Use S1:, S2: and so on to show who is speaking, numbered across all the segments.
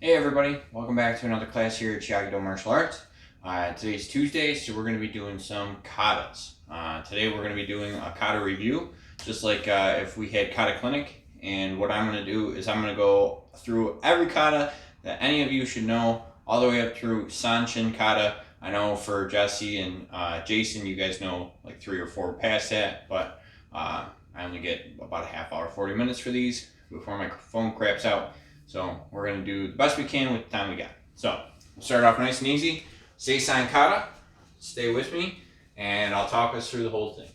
S1: Hey everybody, welcome back to another class here at Shiage Do Martial Arts. Today's Tuesday, so we're going to be doing some katas. Today we're going to be doing a kata review, just like if we had kata clinic. And what I'm going to do is I'm going to go through every kata that any of you should know, all the way up through Sanshin kata. I know for Jesse and Jason, you guys know like 3 or 4 past that, but I only get about a half hour, 40 minutes for these before my phone craps out. So we're going to do the best we can with the time we got. So we'll start off nice and easy. Sensei kata. Stay with me, and I'll talk us through the whole thing.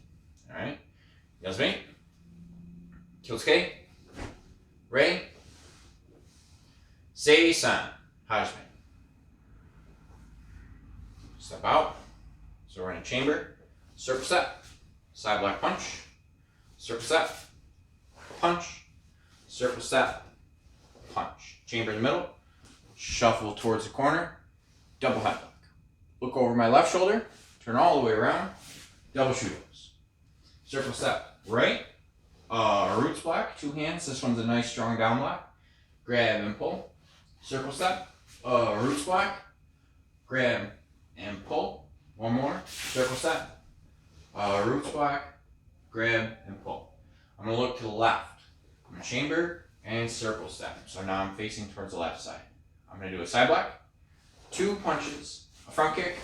S1: All right? Yasumi. Kyotsuke. Rei. Seisan. Hajime. Step out. So we're in a chamber. Circle step. Side block punch. Circle step. Punch. Circle step. Punch. Chamber in the middle. Shuffle towards the corner. Double headlock. Look over my left shoulder. Turn all the way around. Double shoot-ups. Circle step right. Roots block. 2 hands. This one's a nice strong down block. Grab and pull. Circle step. Roots block. Grab and pull. One more. Circle step. Roots block. Grab and pull. I'm going to look to the left. I'm going to chamber and circle step. So now I'm facing towards the left side. I'm going to do a side block, 2 punches, a front kick,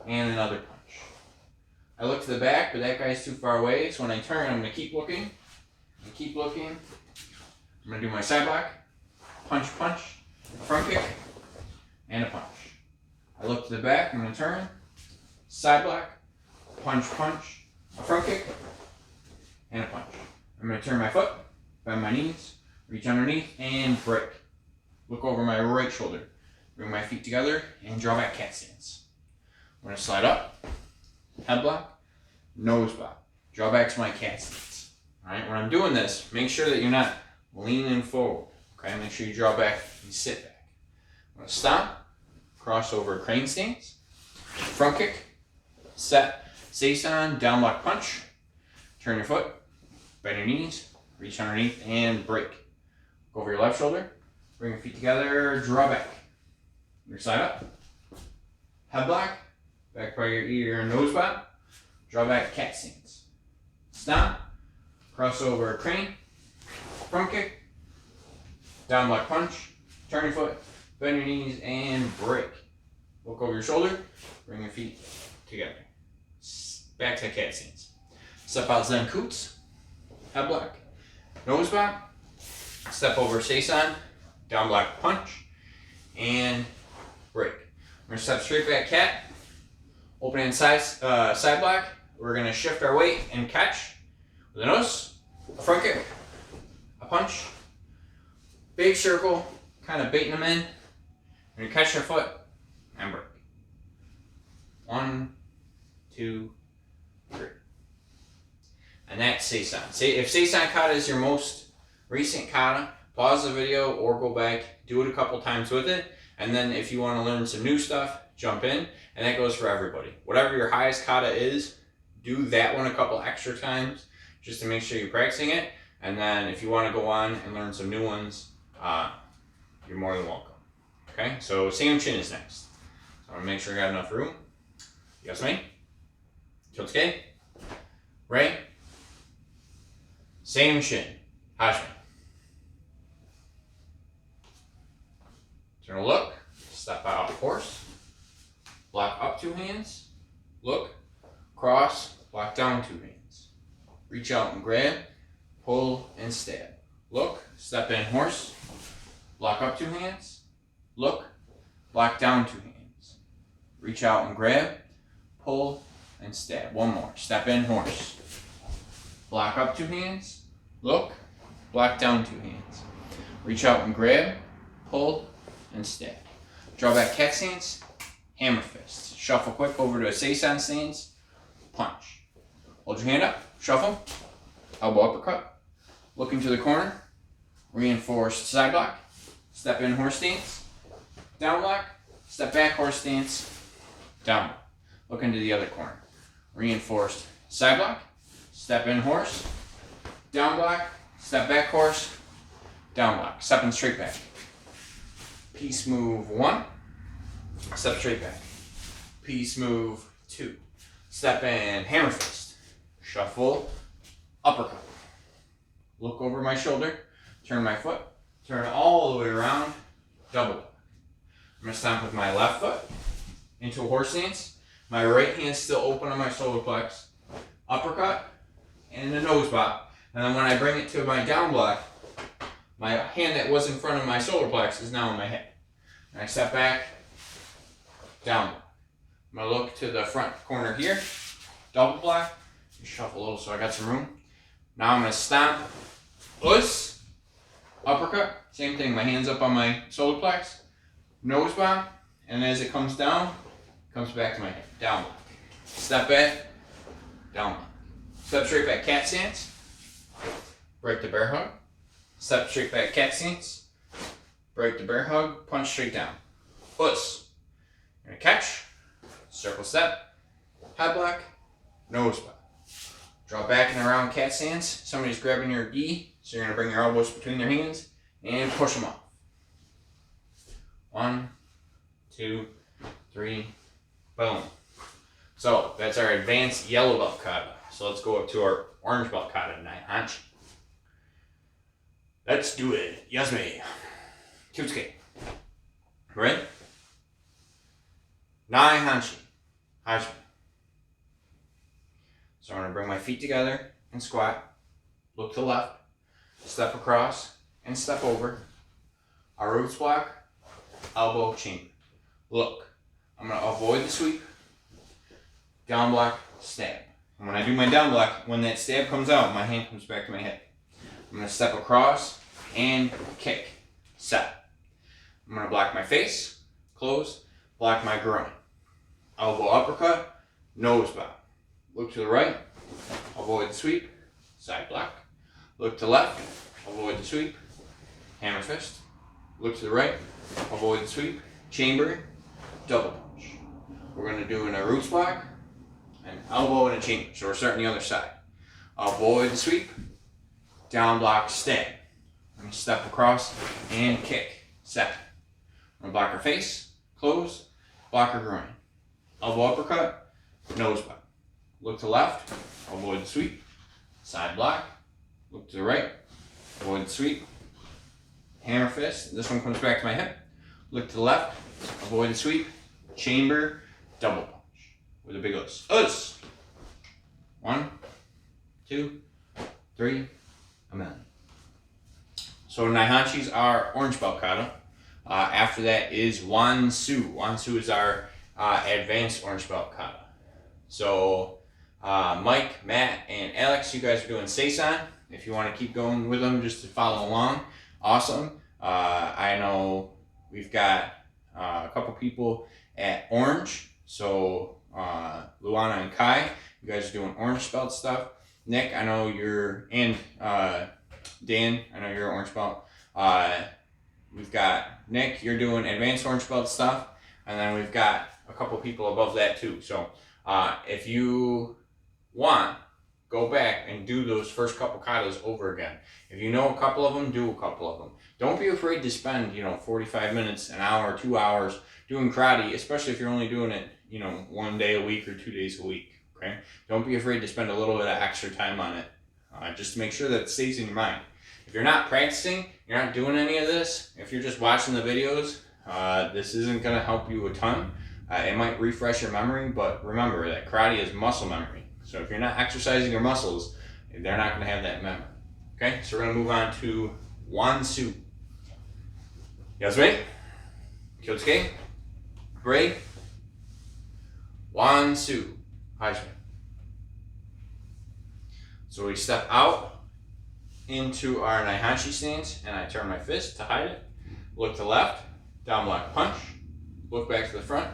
S1: and another punch. I look to the back, but that guy's too far away, so when I turn, I'm going to keep looking, and keep looking. I'm going to do my side block, punch, punch, a front kick, and a punch. I look to the back, I'm going to turn, side block, punch, punch, a front kick, and a punch. I'm going to turn my foot, bend my knees, reach underneath, and break. Look over my right shoulder. Bring my feet together and draw back cat stance. I'm going to slide up, head block, nose block. Draw back to my cat stance. Alright, when I'm doing this, make sure that you're not leaning forward. Okay, make sure you draw back and sit back. I'm going to stop, cross over crane stance, front kick, set, seisan, down block punch, turn your foot, bend your knees, reach underneath and break. Go over your left shoulder. Bring your feet together. Draw back. Your side up. Head block. Back by your ear and nose block. Draw back cat stance. Stop. Cross over crane. Front kick. Down block punch. Turn your foot. Bend your knees and break. Look over your shoulder. Bring your feet together. Back to cat stance. Step out Zen Kutsu. Head block. Nose block, step over seisan, down block punch, and break. We're going to step straight back cat, open hand side block. We're going to shift our weight and catch with a nose, a front kick, a punch, big circle, kind of baiting them in. We're going to catch your foot and break. 1, 2, 3. And that's seisan. If seisan kata is your most recent kata, pause the video or go back, do it a couple times with it, and then if you want to learn some new stuff, jump in, and that goes for everybody. Whatever your highest kata is, do that one a couple extra times just to make sure you're practicing it, and then if you want to go on and learn some new ones, you're more than welcome. Okay, so Sanshin is next. So I'm going to make sure I got enough room. Yasumi. Kyotsuke. Rei. Sanshin. Hajime. Turn a look. Step out of course. Block up 2 hands. Look. Cross. Block down 2 hands. Reach out and grab. Pull and stab. Look. Step in horse. Block up 2 hands. Look. Block down 2 hands. Reach out and grab. Pull and stab. One more. Step in horse. Block up 2 hands, look, block down 2 hands. Reach out and grab, pull, and stab. Draw back cat stance, hammer fist. Shuffle quick over to a seisan stance, punch. Hold your hand up, shuffle, elbow uppercut, look into the corner, reinforced side block, step in horse stance, down block, step back horse stance, down block. Look into the other corner, reinforced side block, step in horse, down block, step back horse, down block, stepping straight back. Piece move 1, step straight back. Piece move 2, step in hammer fist. Shuffle, uppercut. Look over my shoulder, turn my foot, turn all the way around, double block. I'm going to stomp with my left foot into a horse stance. My right hand still open on my solar plex. Uppercut and a nose pop. And then when I bring it to my down block, my hand that was in front of my solar plex is now on my head. And I step back, down block. I'm going to look to the front corner here, double block. Shuffle a little so I got some room. Now I'm going to stomp, push, uppercut. Same thing, my hand's up on my solar plex. Nose bomb, and as it comes down, it comes back to my head. Down block. Step back, down block. Step straight back, cat stance. Break the bear hug. Step straight back, cat stance. Break the bear hug, punch straight down. Push. Gonna catch, circle step, head block, nose block. Draw back and around cat stance. Somebody's grabbing your gi, so you're gonna bring your elbows between their hands and push them off. 1, 2, 3, boom. So that's our advanced yellow belt kata. So let's go up to our orange belt kata, Naihanchi. Let's do it. Yasumi. Kyutsuke. Ready? Naihanchi. Hajime. So I'm going to bring my feet together and squat. Look to the left. Step across and step over. Our roots block. Elbow chamber. Look. I'm going to avoid the sweep. Down block. Stab. And when I do my down block, when that stab comes out, my hand comes back to my head. I'm going to step across and kick. Set. I'm going to block my face. Close. Block my groin. Elbow uppercut. Nose bow. Look to the right, avoid the sweep, side block. Look to the left, avoid the sweep, hammer fist. Look to the right, avoid the sweep, chamber, double punch. We're going to do an roots block, an elbow, and a chamber. So we're starting the other side. Avoid the sweep, down block, stab. I'm going to step across and kick, set. I'm going to block her face, close, block her groin. Elbow uppercut, nose block. Look to the left, avoid the sweep, side block. Look to the right, avoid the sweep, hammer fist. This one comes back to my hip. Look to the left, avoid the sweep, chamber, double punch with a big us. Us. 1, 2, 3, amen. So Naihanchis are orange belt kata. After that is Wansu. Wansu is our advanced orange belt kata. So Mike, Matt, and Alex, you guys are doing Seisan. If you want to keep going with them just to follow along, awesome. I know we've got a couple people at Orange. So Luana and Kai, you guys are doing orange belt stuff. Nick, I know you're, and Dan, I know you're orange belt. We've got Nick, you're doing advanced orange belt stuff. And then we've got a couple people above that too. So if you want, go back and do those first couple katas over again. If you know a couple of them, do a couple of them. Don't be afraid to spend, 45 minutes, an hour, 2 hours doing karate, especially if you're only doing it, 1 day a week or 2 days a week, okay? Don't be afraid to spend a little bit of extra time on it, just to make sure that it stays in your mind. If you're not practicing, you're not doing any of this, if you're just watching the videos, this isn't going to help you a ton. It might refresh your memory, but remember that karate is muscle memory. So if you're not exercising your muscles, they're not going to have that memory. Okay, so we're going to move on to Wansu. Yasumi, Kyotsuke, Ray, Wansu, Hajime. So we step out into our Naihanchi stance, and I turn my fist to hide it. Look to the left, down block punch. Look back to the front.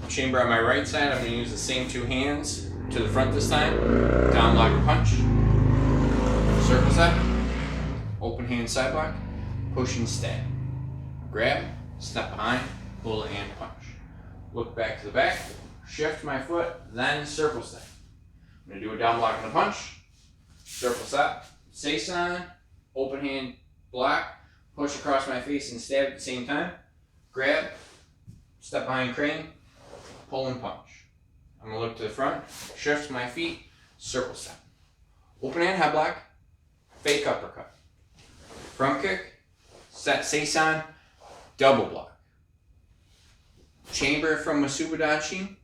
S1: Chamber on my right side, I'm going to use the same 2 hands to the front this time. Down block punch. Circle set. Open hand side block. Push and stab. Grab, step behind, pull and punch. Look back to the back. Shift my foot, then circle step. I'm going to do a down block and a punch. Circle step. Seisan. Open hand block. Push across my face and stab at the same time. grab, step behind crane, pull and punch. I'm going to look to the front, shift my feet, circle step. Open hand headlock, fake uppercut. Front kick, set seisan, double block. Chamber from Masubudachi.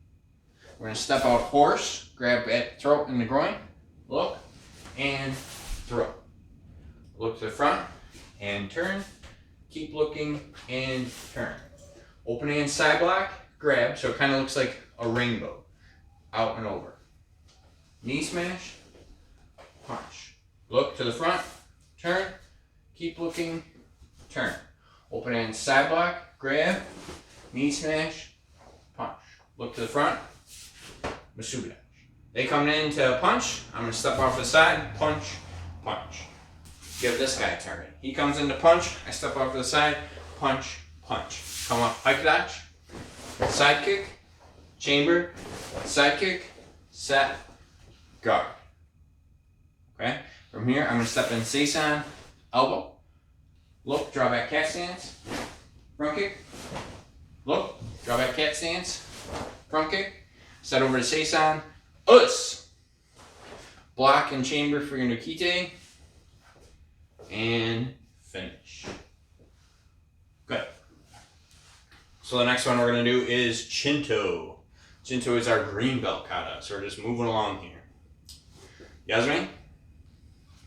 S1: We're going to step out horse, grab at the throat and the groin, look, and throw. Look to the front and turn. Keep looking and turn. Open hand side block, grab, so it kind of looks like a rainbow. Out and over. Knee smash, punch. Look to the front, turn, keep looking, turn. Open hand side block, grab, knee smash, punch. Look to the front, Masubudachi. They come in to punch, I'm going to step off the side, punch, punch. Give this guy a target. He comes in to punch, I step off to the side, punch, punch. Come up, pike dodge, side kick, chamber, side kick, set, guard. Okay? From here, I'm going to step in seisan, elbow, look, draw back cat stance, front kick, look, draw back cat stance, front kick, set over to seisan, block and chamber for your Nikite, and finish. Good. So the next one we're going to do is Shinto. Shinto is our green belt kata, so we're just moving along here. Yasumi,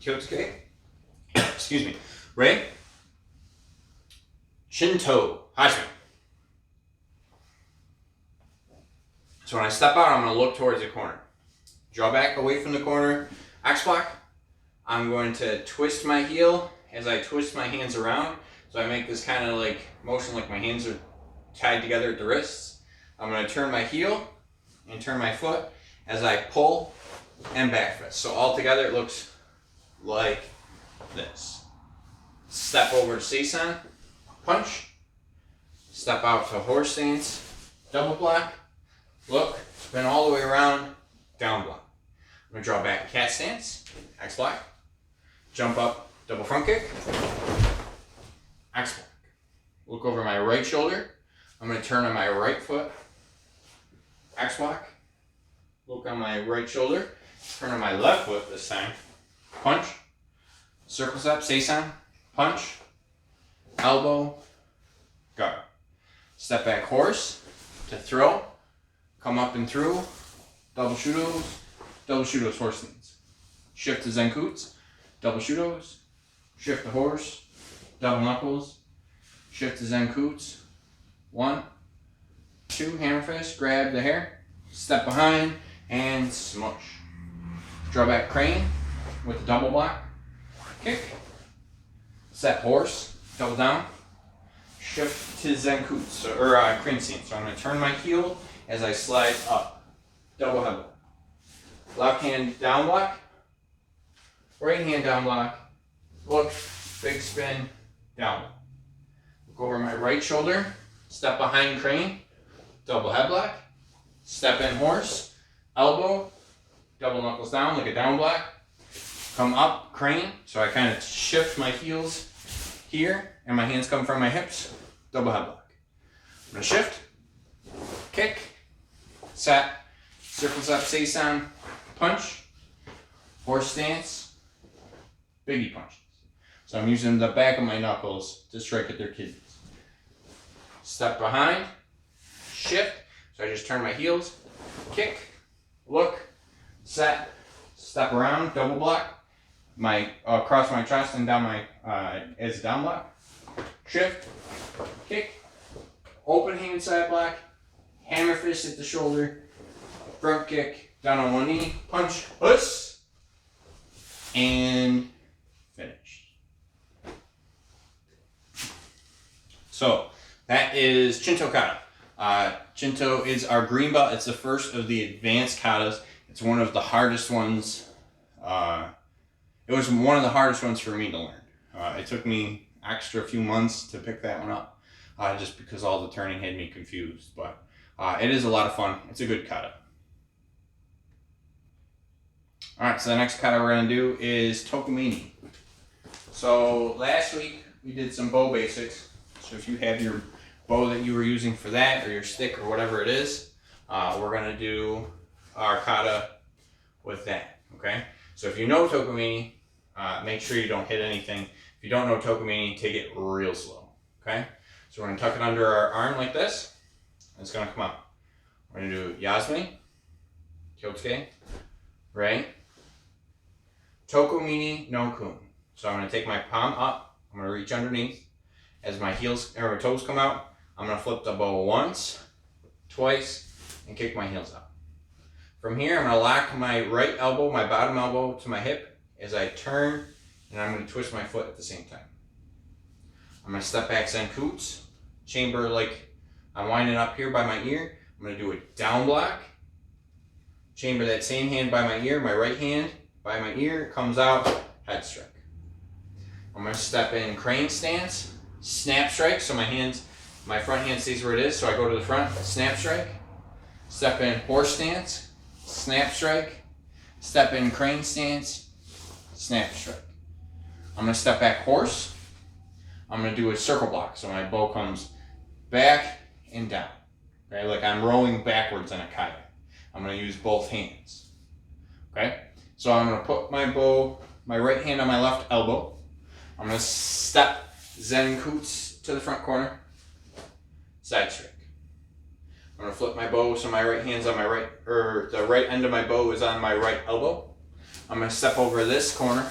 S1: Kyotsuke, excuse me, Rei, Shinto, Hashime. So when I step out, I'm going to look towards the corner. Draw back away from the corner, X block. I'm going to twist my heel as I twist my hands around. So I make this kind of like motion like my hands are tied together at the wrists. I'm going to turn my heel and turn my foot as I pull and back fist. So all together it looks like this. Step over to seisan, punch. Step out to horse stance, double block. Look, spin all the way around, down block. I'm going to draw back cat stance, X block. Jump up, double front kick, X block. Look over my right shoulder. I'm going to turn on my right foot, X block. Look on my right shoulder. Turn on my left foot this time. Punch. Circle step, seisan, punch, elbow, guard. Step back horse to throw. Come up and through. Double shudos, horse knees. Shift to zenkutsu. Double shudos, shift to horse, double knuckles, shift to zenkutsu, 1, 2, hammer fist, grab the hair, step behind, and smush. Draw back crane with the double block, kick, set horse, double down, shift to zenkutsu, or crane stance. So I'm going to turn my heel as I slide up, double headlock. Left hand down block, right hand down block, look, big spin, down block. Look over my right shoulder, step behind crane, double head block, step in horse, elbow, double knuckles down like a down block, come up, crane, so I kind of shift my heels here, and my hands come from my hips, double head block. I'm going to shift, kick, set, circles up, seisan, punch, horse stance, biggie punches. So I'm using the back of my knuckles to strike at their kidneys. Step behind, shift, so I just turn my heels, kick, look, set, step around, double block, my across my chest and down my as a down block, shift, kick, open hand side block, hammer fist at the shoulder, front kick, down on one knee, punch, and finish. So that is Shinto Kata. Shinto is our green belt. It's the first of the advanced katas. It's one of the hardest ones. It was one of the hardest ones for me to learn. It took me extra few months to pick that one up, just because all the turning had me confused. But it is a lot of fun. It's a good kata. Alright, so the next kata we're going to do is Tokumini. So last week we did some bow basics. So if you have your bow that you were using for that, or your stick, or whatever it is. We're gonna do our kata with that, okay? So if you know tokumini, make sure you don't hit anything. If you don't know tokumini, take it real slow, okay? So we're gonna tuck it under our arm like this, and it's gonna come out. We're gonna do yasumi, kyotsuke, right? Tokumini no kun. So I'm gonna take my palm up, I'm gonna reach underneath. As my heels or toes come out, I'm gonna flip the bow once, twice, and kick my heels out. From here, I'm gonna lock my right elbow, my bottom elbow to my hip as I turn, and I'm gonna twist my foot at the same time. I'm gonna step back Zenkutsu, chamber like I'm winding up here by my ear. I'm gonna do a down block, chamber that same hand by my ear, my right hand by my ear, comes out, head strike. I'm gonna step in crane stance, snap strike, so my front hand stays where it is, so I go to the front, snap strike. Step in horse stance, snap strike. Step in crane stance, snap strike. I'm gonna step back horse. I'm gonna do a circle block, so my bow comes back and down. Okay, like I'm rowing backwards in a kayak. I'm gonna use both hands. Okay, so I'm gonna put my bow, my right hand on my left elbow. I'm gonna step Zenkutsu to the front corner, side strike. I'm gonna flip my bow so my right hand's on my right, or the right end of my bow is on my right elbow. I'm gonna step over this corner,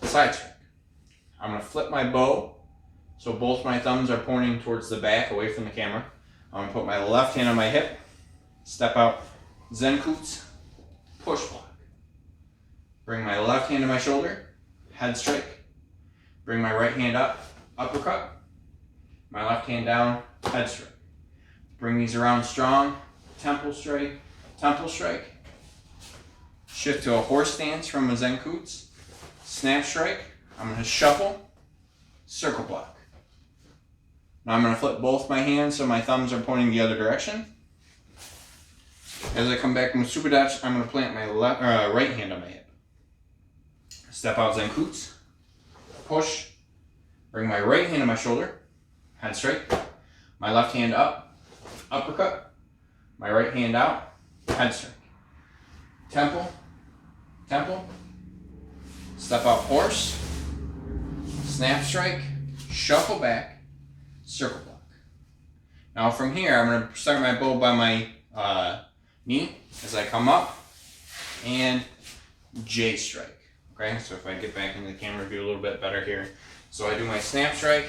S1: side strike. I'm gonna flip my bow so both my thumbs are pointing towards the back, away from the camera. I'm gonna put my left hand on my hip, step out, Zenkutsu, push block. Bring my left hand to my shoulder, head strike. Bring my right hand up, uppercut. My left hand down, head strike. Bring these around strong, temple strike, temple strike. Shift to a horse stance from a Zenkutsu, snap strike. I'm gonna shuffle, circle block. Now I'm gonna flip both my hands so my thumbs are pointing the other direction. As I come back from Musubidachi, I'm gonna plant my right hand on my hip. Step out Zenkutsu, push, bring my right hand to my shoulder, head strike, my left hand up, uppercut, my right hand out, head strike. Temple, temple, step out horse, snap strike, shuffle back, circle block. Now from here, I'm going to start my bow by my knee as I come up and J strike. Okay, so if I get back into the camera view a little bit better here. So I do my snap strike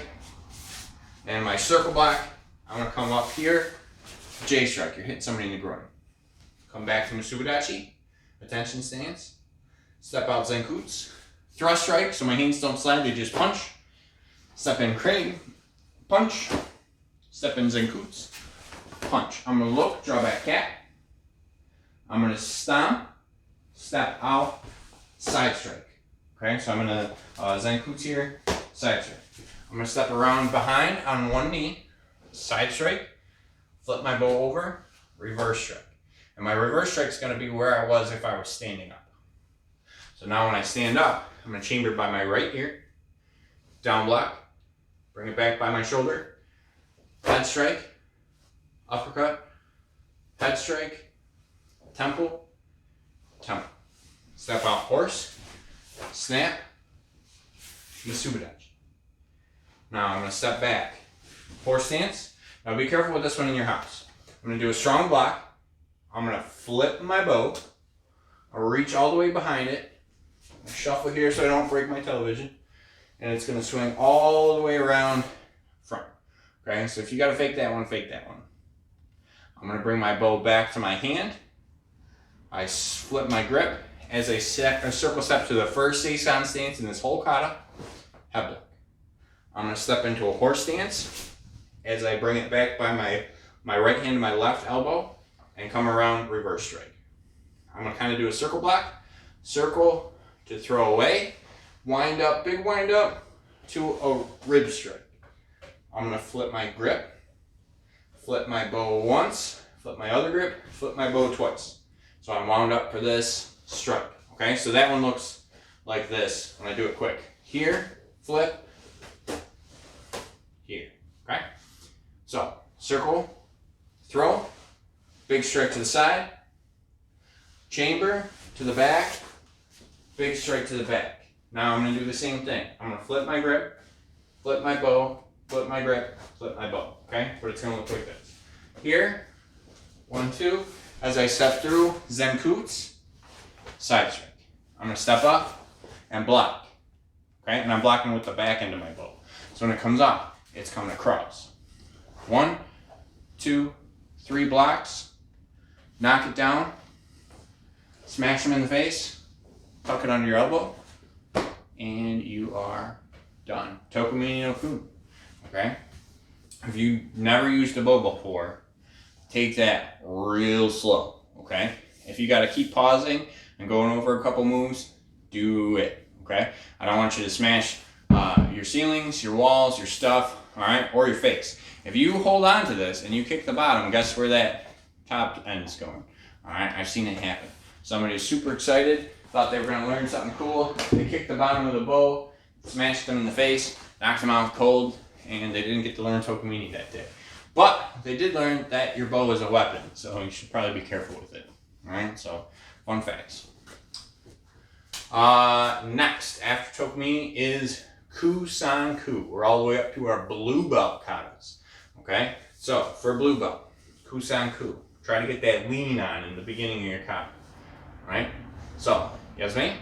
S1: and my circle block. I'm going to come up here, J strike. You're hitting somebody in the groin. Come back to Musubidachi, attention stance. Step out Zenkutsu, thrust strike, so my hands don't slide, they just punch. Step in crane, punch. Step in Zenkutsu, punch. I'm going to look, draw back cat. I'm going to stomp, step out, side strike. Okay, so I'm going to Zenkutsu here, side strike. I'm going to step around behind on one knee, side strike, flip my bow over, reverse strike. And my reverse strike is going to be where I was if I was standing up. So now when I stand up, I'm going to chamber by my right ear, down block, bring it back by my shoulder, head strike, uppercut, head strike, temple, temple. Step out horse, snap, Musubidachi. Now I'm going to step back, horse stance. Now be careful with this one in your house. I'm going to do a strong block. I'm going to flip my bow. I'll reach all the way behind it. I'll shuffle here so I don't break my television. And it's going to swing all the way around front. Okay, so if you got to fake that one, fake that one. I'm going to bring my bow back to my hand. I flip my grip as I circle step to the first Seisan stance in this whole kata, head block. I'm going to step into a horse stance as I bring it back by my right hand to my left elbow and come around reverse strike. I'm going to kind of do a circle block, circle to throw away, wind up, big wind up to a rib strike. I'm going to flip my grip, flip my bow once, flip my other grip, flip my bow twice. So I'm wound up for this strike. Okay, so that one looks like this when I do it quick. Here, flip, here. Okay. circle, throw, big strike to the side, chamber to the back, big strike to the back. Now I'm going to do the same thing. I'm going to flip my grip, flip my bow, flip my grip, flip my bow. Okay? But it's going to look like this. Here, 1, 2. As I step through, Zenkutsu, side strike. I'm going to step up and block. Okay? And I'm blocking with the back end of my bow. So when it comes up, it's coming across. 1, 2, 3 blocks. Knock it down. Smash them in the face. Tuck it under your elbow. And you are done. Tokumini no kun. Okay? If you've never used a bow before, take that real slow. Okay? If you got to keep pausing and going over a couple moves, do it. Okay? I don't want you to smash your ceilings, your walls, your stuff, all right, or your face. If you hold on to this and you kick the bottom, guess where that top end is going? All right? I've seen it happen. Somebody was super excited, thought they were going to learn something cool. They kicked the bottom of the bow, smashed them in the face, knocked them out cold, and they didn't get to learn Tokumini that day. But they did learn that your bow is a weapon, so you should probably be careful with it. All right, so fun facts. Next, after Tokumini is Kusanku. We're all the way up to our blue belt katas. Okay, so for blue belt, Kusanku. Try to get that lean on in the beginning of your kata. All right, so Yasumi,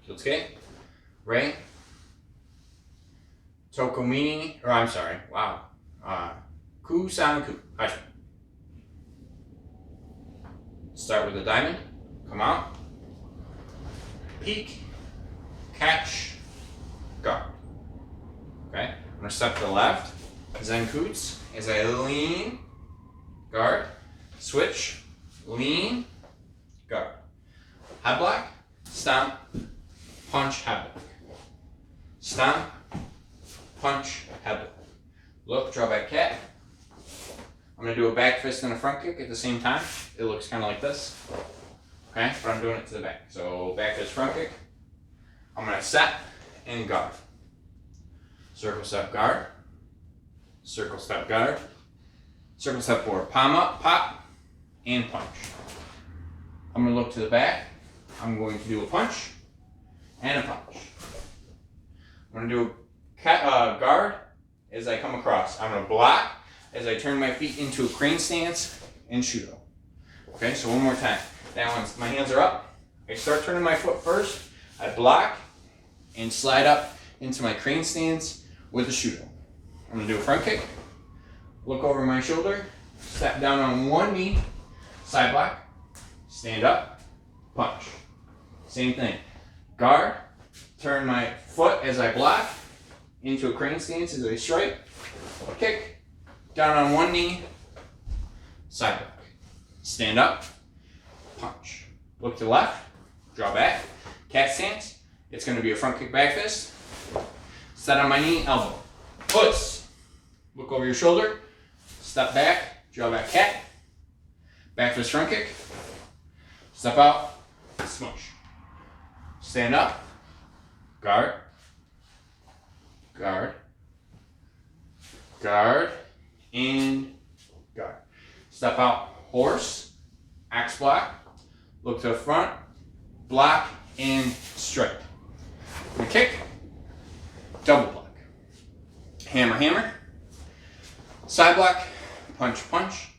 S1: Kyotsuke, Rei, Tokumini, or I'm sorry, wow. Kusanku. Hashi. Start with a diamond. Come out. Peek. Catch. Guard. Okay. I'm going to step to the left. Zenkutsu. As I lean. Guard. Switch. Lean. Guard. Head block. Stomp. Punch. Head block. Stomp. Punch. Head block. Look. Draw back cat. I'm going to do a back fist and a front kick at the same time. It looks kind of like this. Okay, but I'm doing it to the back. So back fist, front kick. I'm going to set and guard. Circle step guard. Circle step guard. Circle step forward. Palm up, pop, and punch. I'm going to look to the back. I'm going to do a punch and a punch. I'm going to do a guard as I come across. I'm going to block as I turn my feet into a crane stance and shudo. Okay, so one more time. That one's, my hands are up. I start turning my foot first. I block and slide up into my crane stance with a shudo. I'm gonna do a front kick. Look over my shoulder. Step down on one knee. Side block. Stand up. Punch. Same thing. Guard. Turn my foot as I block into a crane stance as I strike. Kick. Down on one knee, side block. Stand up, punch. Look to the left, draw back, cat stance. It's going to be a front kick back fist. Set on my knee, elbow. Puts. Look over your shoulder, step back, draw back cat, back fist front kick, step out, smush. Stand up, guard, guard, guard, and guard. Step out, horse, axe block, look to the front, block, and strike. And kick, double block. Hammer, hammer, side block, punch, punch,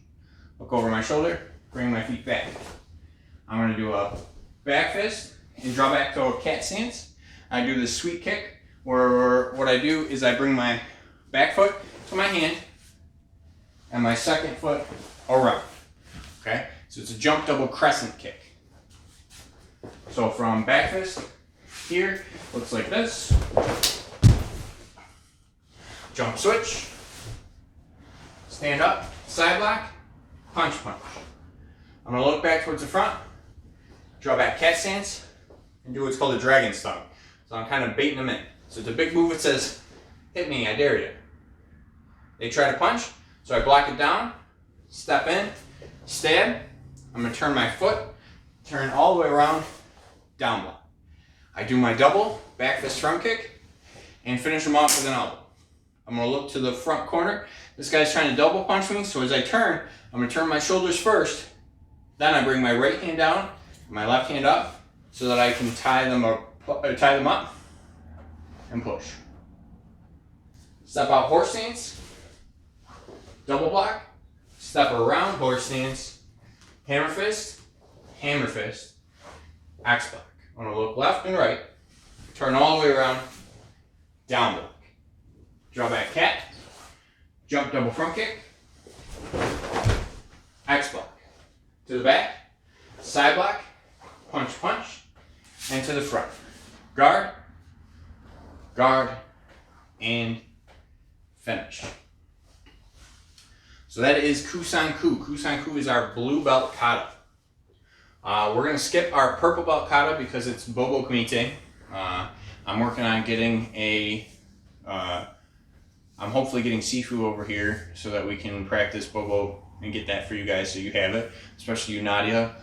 S1: look over my shoulder, bring my feet back. I'm going to do a back fist and draw back to a cat stance. I do this sweep kick where what I do is I bring my back foot to my hand and my second foot around. Okay? So it's a jump double crescent kick. So from back fist here, looks like this. Jump switch. Stand up, side block, punch punch. I'm going to look back towards the front, draw back cat stance, and do what's called a dragon stung. So I'm kind of baiting them in. So it's a big move that says, hit me, I dare you. They try to punch, so I block it down, step in, stab. I'm going to turn my foot, turn all the way around, down block. I do my double, back fist front kick, and finish them off with an elbow. I'm going to look to the front corner. This guy's trying to double punch me, so as I turn, I'm going to turn my shoulders first. Then I bring my right hand down, my left hand up, so that I can tie them up and push. Step out horse stance, double block, step around horse stance, hammer fist, X block. I'm going to look left and right, turn all the way around, down block. Draw back cat, jump double front kick, X block. To the back, side block, punch, punch, and to the front. Guard, guard, and finish. So that is Kusan-ku. Kusan-ku is our blue belt kata. We're going to skip our purple belt kata because it's Bobo Kumite. I'm working on getting I'm hopefully getting Sifu over here so that we can practice Bobo and get that for you guys so you have it, especially you, Nadia.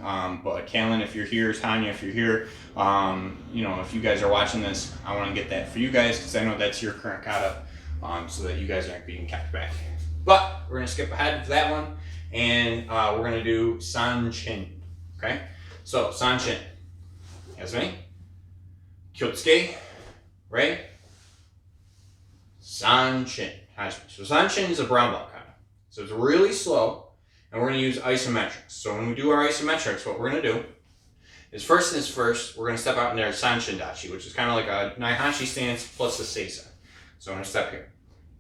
S1: But Callan, if you're here, Tanya, if you're here, you know, if you guys are watching this, I want to get that for you guys because I know that's your current kata, so that you guys aren't being kept back. But we're going to skip ahead to that one, and we're going to do Sanchin. Okay? So, Sanchin. Yasumi. Kyotsuke. Right? Sanchin. So, Sanchin is a brown belt kata. So, it's really slow, and we're going to use isometrics. So, when we do our isometrics, what we're going to do is first things first, we're going to step out in there Sanchin Dachi, which is kind of like a Naihashi stance plus a seisa. So, I'm going to step here.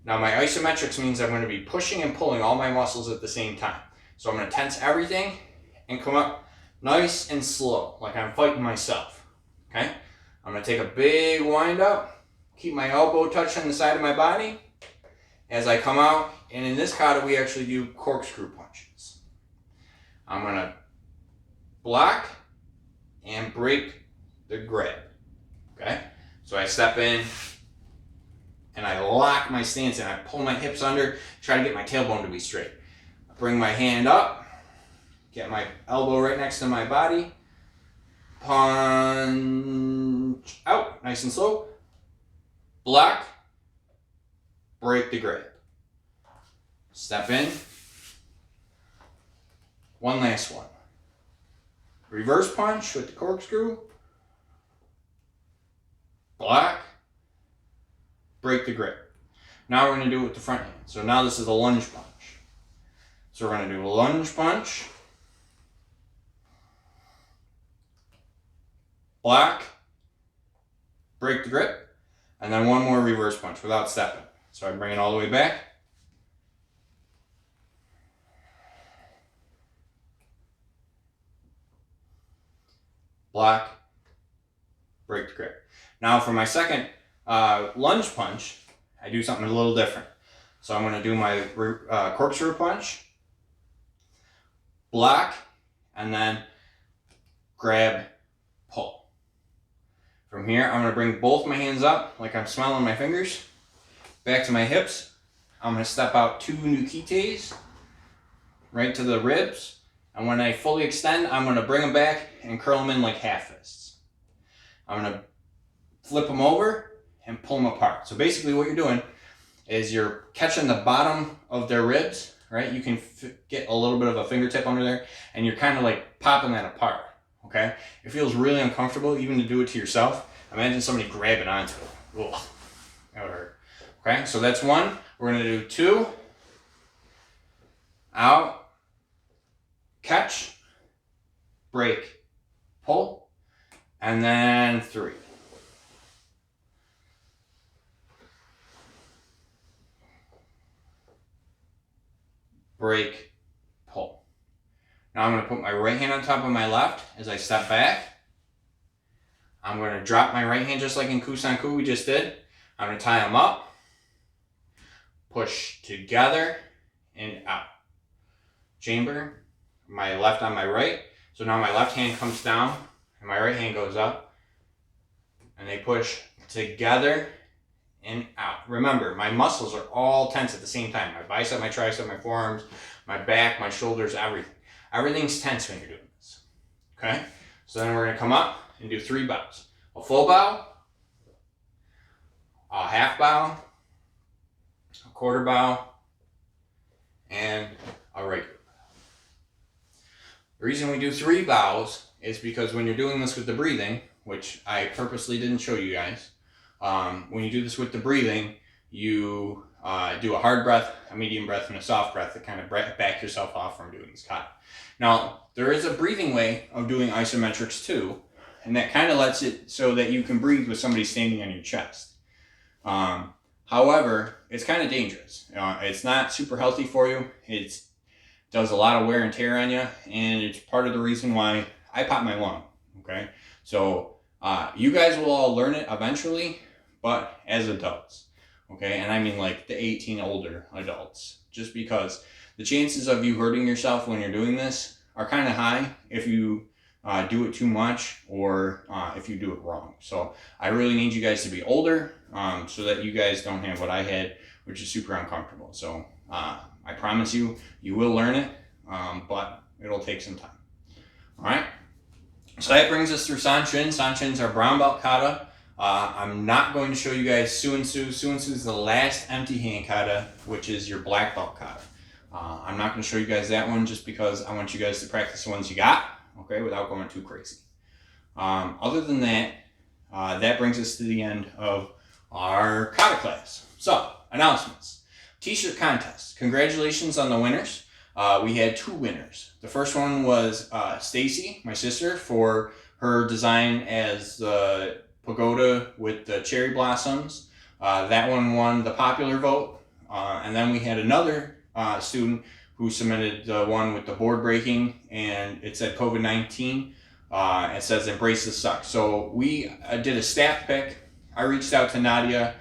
S1: Now my isometrics means I'm going to be pushing and pulling all my muscles at the same time. So I'm going to tense everything and come up nice and slow, like I'm fighting myself. Okay? I'm going to take a big wind up, keep my elbow touched on the side of my body as I come out. And in this kata, we actually do corkscrew punches. I'm going to block and break the grip. Okay? So I step in, and I lock my stance and I pull my hips under, try to get my tailbone to be straight. I bring my hand up, get my elbow right next to my body, punch out, nice and slow, block, break the grip. Step in, one last one. Reverse punch with the corkscrew, block, break the grip. Now we're going to do it with the front hand. So now this is a lunge punch. So we're going to do a lunge punch, block, break the grip, and then one more reverse punch without stepping. So I bring it all the way back. Block, break the grip. Now for my second lunge punch, I do something a little different. So I'm going to do my corkscrew punch, block, and then grab, pull. From here, I'm going to bring both my hands up like I'm smelling my fingers, back to my hips. I'm going to step out 2 nukites right to the ribs. And when I fully extend, I'm going to bring them back and curl them in like half fists. I'm going to flip them over and pull them apart. So basically what you're doing is you're catching the bottom of their ribs, right? You can get a little bit of a fingertip under there, and you're kind of like popping that apart, okay? It feels really uncomfortable even to do it to yourself. Imagine somebody grabbing onto it. Ugh, that would hurt. Okay, so that's one. We're going to do 2. Out, catch, break, pull, and then 3. Break, pull. Now I'm going to put my right hand on top of my left as I step back. I'm going to drop my right hand just like in Kusan-ku we just did. I'm going to tie them up, push together and out. Chamber, my left on my right. So now my left hand comes down and my right hand goes up. And they push together and out. Remember, my muscles are all tense at the same time. My bicep, my tricep, my forearms, my back, my shoulders, everything. Everything's tense when you're doing this. Okay? So then we're going to come up and do 3 bows. A full bow, a half bow, quarter bow, and a regular bow. The reason we do 3 bows is because when you're doing this with the breathing, which I purposely didn't show you guys, when you do this with the breathing, you do a hard breath, a medium breath, and a soft breath to kind of back yourself off from doing this kata. Now, there is a breathing way of doing isometrics too, and that kind of lets it so that you can breathe with somebody standing on your chest. However, it's kind of dangerous. It's not super healthy for you. It does a lot of wear and tear on you, and it's part of the reason why I popped my lung. Okay, so you guys will all learn it eventually, but as adults. Okay, and I mean like the 18 older adults, just because the chances of you hurting yourself when you're doing this are kind of high if you do it too much or if you do it wrong. So I really need you guys to be older so that you guys don't have what I had, which is super uncomfortable. So I promise you, you will learn it, but it'll take some time. All right. So that brings us through Sanshin. Sanshin's our brown belt kata. I'm not going to show you guys Suinsu. Suinsu is the last empty hand kata, which is your black belt kata. I'm not going to show you guys that one just because I want you guys to practice the ones you got, okay, without going too crazy. Other than that, that brings us to the end of our kata class. So, announcements. T-shirt contest. Congratulations on the winners. We had 2 winners. The first one was Stacy, my sister, for her design as the pagoda with the cherry blossoms. That one won the popular vote. And then we had another student who submitted the one with the board breaking, and it said COVID-19. It says embrace the suck. So we did a staff pick. I reached out to Nadia,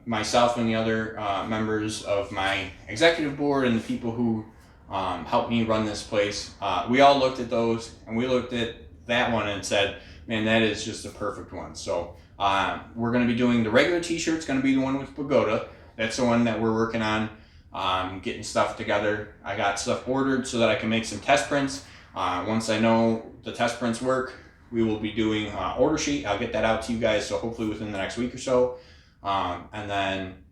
S1: myself and the other members of my executive board and the people who helped me run this place. We all looked at those, and we looked at that one and said, man, that is just the perfect one. So we're going to be doing the regular t-shirt. It's going to be the one with pagoda. That's the one that we're working on, getting stuff together. I got stuff ordered so that I can make some test prints. Once I know the test prints work, we will be doing order sheet. I'll get that out to you guys, so hopefully within the next week or so. And then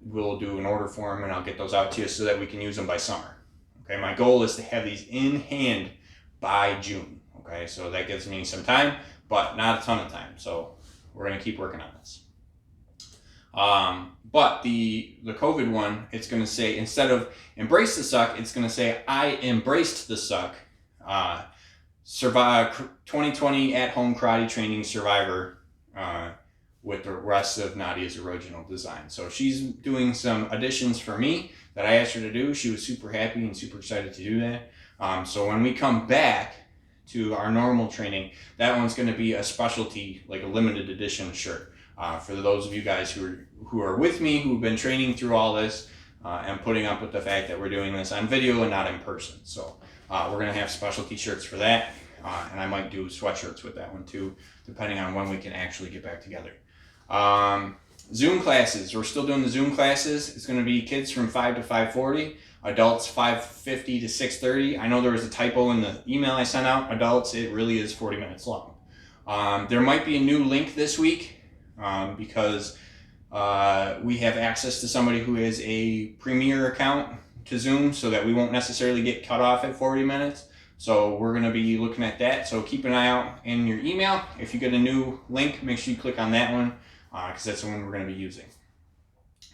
S1: we'll do an order form, and I'll get those out to you so that we can use them by summer. Okay, my goal is to have these in hand by June. Okay, so that gives me some time, but not a ton of time. So we're going to keep working on this. But the COVID one, it's going to say, instead of embrace the suck, it's going to say I embraced the suck. Survive 2020 at-home karate training survivor with the rest of Nadia's original design. So she's doing some additions for me that I asked her to do. She was super happy and super excited to do that. So when we come back to our normal training, that one's going to be a specialty, like a limited edition shirt. For those of you guys who are with me, who've been training through all this and putting up with the fact that we're doing this on video and not in person. So we're going to have specialty shirts for that, and I might do sweatshirts with that one too, depending on when we can actually get back together. Zoom classes. We're still doing the Zoom classes. It's going to be kids from 5 to 5:40, adults 5:50 to 6:30. I know there was a typo in the email I sent out. Adults, it really is 40 minutes long. There might be a new link this week because we have access to somebody who has a Premier account to Zoom, so that we won't necessarily get cut off at 40 minutes. So we're going to be looking at that. So keep an eye out in your email. If you get a new link, make sure you click on that one because that's the one we're going to be using.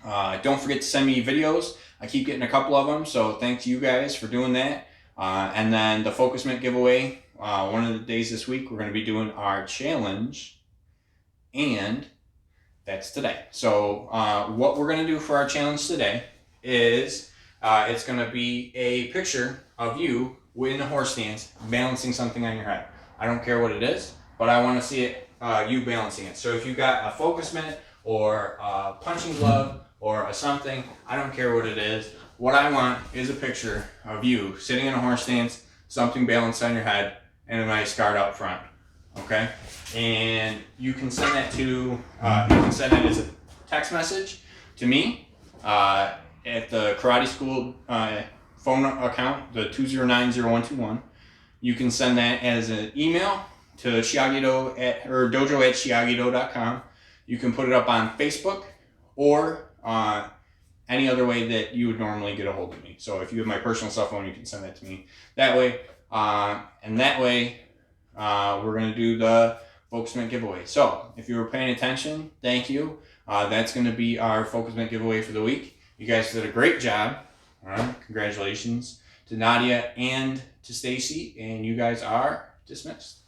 S1: Don't forget to send me videos. I keep getting a couple of them, so thanks you guys for doing that. And then the Focus Mint giveaway. One of the days this week, we're going to be doing our challenge, and that's today. So what we're going to do for our challenge today is it's going to be a picture of you in a horse stance balancing something on your head. I don't care what it is, but I want to see it, you balancing it. So if you got a Focus Mint or a punching glove or a something, I don't care what it is. What I want is a picture of you sitting in a horse stance, something balanced on your head, and a nice guard out front. Okay? And you can send that you can send that as a text message to me at the karate school phone account, the 2090121. You can send that as an email to dojo at shiagedo.com. You can put it up on Facebook, or
S2: any other way that you would normally get a hold of me. So if you have my personal cell phone, you can send that to me that way. And that way, we're going to do the Focus Mint giveaway. So if you were paying attention, thank you. That's going to be our Focus Mint giveaway for the week. You guys did a great job. Congratulations to Nadia and to Stacy, and you guys are dismissed.